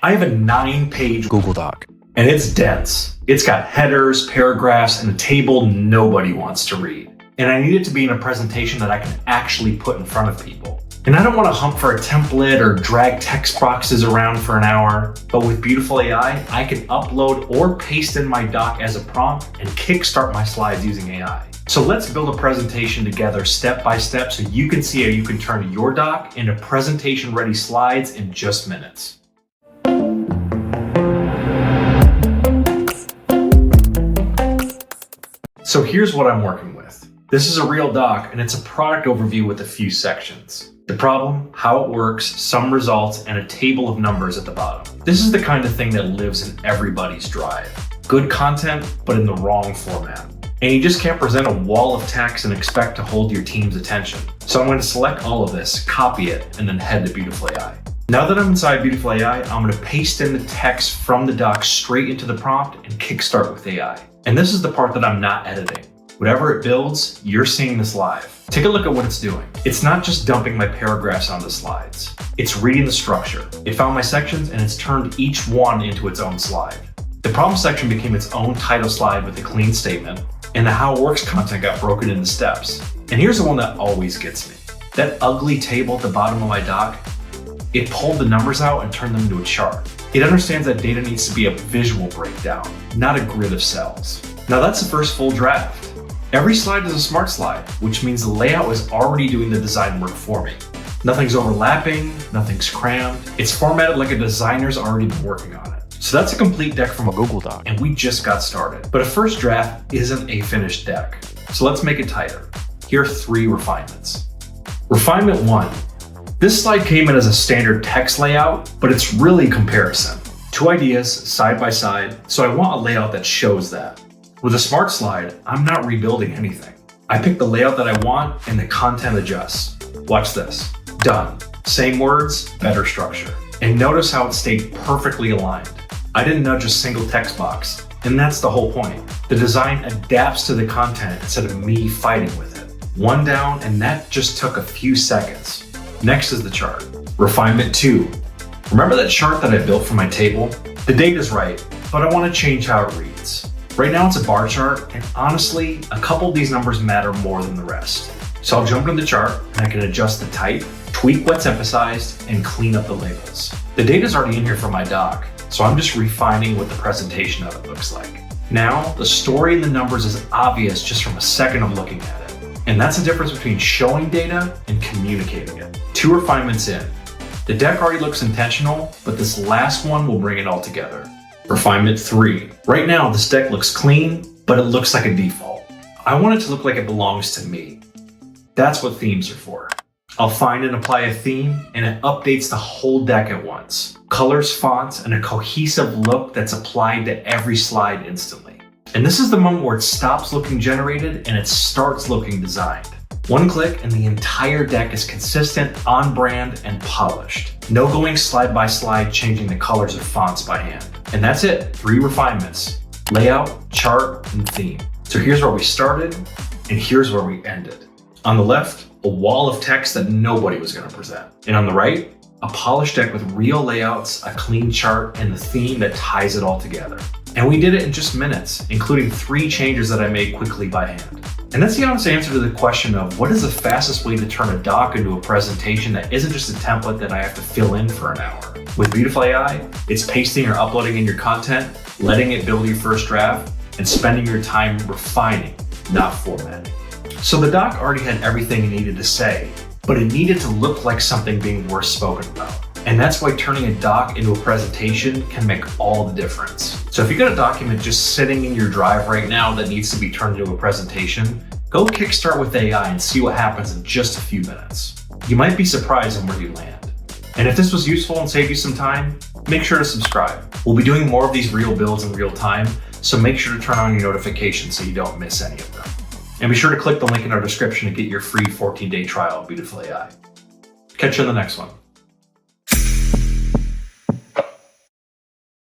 I have a 9-page Google Doc, and it's dense. It's got headers, paragraphs, and a table nobody wants to read. And I need it to be in a presentation that I can actually put in front of people. And I don't want to hump for a template or drag text boxes around for an hour, but with Beautiful.ai, I can upload or paste in my doc as a prompt and kickstart my slides using AI. So let's build a presentation together step by step so you can see how you can turn your doc into presentation-ready slides in just minutes. So here's what I'm working with. This is a real doc and it's a product overview with a few sections. The problem, how it works, some results, and a table of numbers at the bottom. This is the kind of thing that lives in everybody's drive. Good content, but in the wrong format. And you just can't present a wall of text and expect to hold your team's attention. So I'm going to select all of this, copy it, and then head to Beautiful.ai. Now that I'm inside Beautiful.ai, I'm going to paste in the text from the doc straight into the prompt and kickstart with AI. And this is the part that I'm not editing. Whatever it builds, you're seeing this live. Take a look at what it's doing. It's not just dumping my paragraphs onto slides. It's reading the structure. It found my sections and it's turned each one into its own slide. The problem section became its own title slide with a clean statement, and the how it works content got broken into steps. And here's the one that always gets me. That ugly table at the bottom of my doc, it pulled the numbers out and turned them into a chart. It understands that data needs to be a visual breakdown, not a grid of cells. Now that's the first full draft. Every slide is a smart slide, which means the layout is already doing the design work for me. Nothing's overlapping, nothing's crammed. It's formatted like a designer's already been working on it. So that's a complete deck from a Google Doc, and we just got started. But a first draft isn't a finished deck. So let's make it tighter. Here are 3 refinements. Refinement 1. This slide came in as a standard text layout, but it's really comparison. 2 ideas side by side, so I want a layout that shows that. With a smart slide, I'm not rebuilding anything. I pick the layout that I want and the content adjusts. Watch this. Done. Same words, better structure. And notice how it stayed perfectly aligned. I didn't nudge a single text box, and that's the whole point. The design adapts to the content instead of me fighting with it. 1 down, and that just took a few seconds. Next is the chart. Refinement 2. Remember that chart that I built for my table? The data's right, but I want to change how it reads. Right now it's a bar chart, and honestly, a couple of these numbers matter more than the rest. So I'll jump into the chart, and I can adjust the type, tweak what's emphasized, and clean up the labels. The data's already in here for my doc, so I'm just refining what the presentation of it looks like. Now, the story in the numbers is obvious just from a second of looking at it. And that's the difference between showing data and communicating it. 2 refinements in. The deck already looks intentional, but this last one will bring it all together. Refinement 3. Right now, this deck looks clean, but it looks like a default. I want it to look like it belongs to me. That's what themes are for. I'll find and apply a theme, and it updates the whole deck at once. Colors, fonts, and a cohesive look that's applied to every slide instantly. And this is the moment where it stops looking generated and it starts looking designed. 1 click and the entire deck is consistent, on brand, and polished. No going slide by slide changing the colors or fonts by hand. And that's it, 3 refinements. Layout, chart, and theme. So here's where we started, and here's where we ended. On the left, a wall of text that nobody was going to present. And on the right, a polished deck with real layouts, a clean chart, and the theme that ties it all together. And we did it in just minutes, including 3 changes that I made quickly by hand. And that's the honest answer to the question of what is the fastest way to turn a doc into a presentation that isn't just a template that I have to fill in for an hour. With Beautiful.ai, it's pasting or uploading in your content, letting it build your first draft, and spending your time refining, not formatting. So the doc already had everything it needed to say, but it needed to look like something being worth spoken about. And that's why turning a doc into a presentation can make all the difference. So if you got a document just sitting in your drive right now that needs to be turned into a presentation, go Kickstart with AI and see what happens in just a few minutes. You might be surprised on where you land. And if this was useful and saved you some time, make sure to subscribe. We'll be doing more of these real builds in real time, so make sure to turn on your notifications so you don't miss any of them. And be sure to click the link in our description to get your free 14-day trial of Beautiful.ai. Catch you in the next one.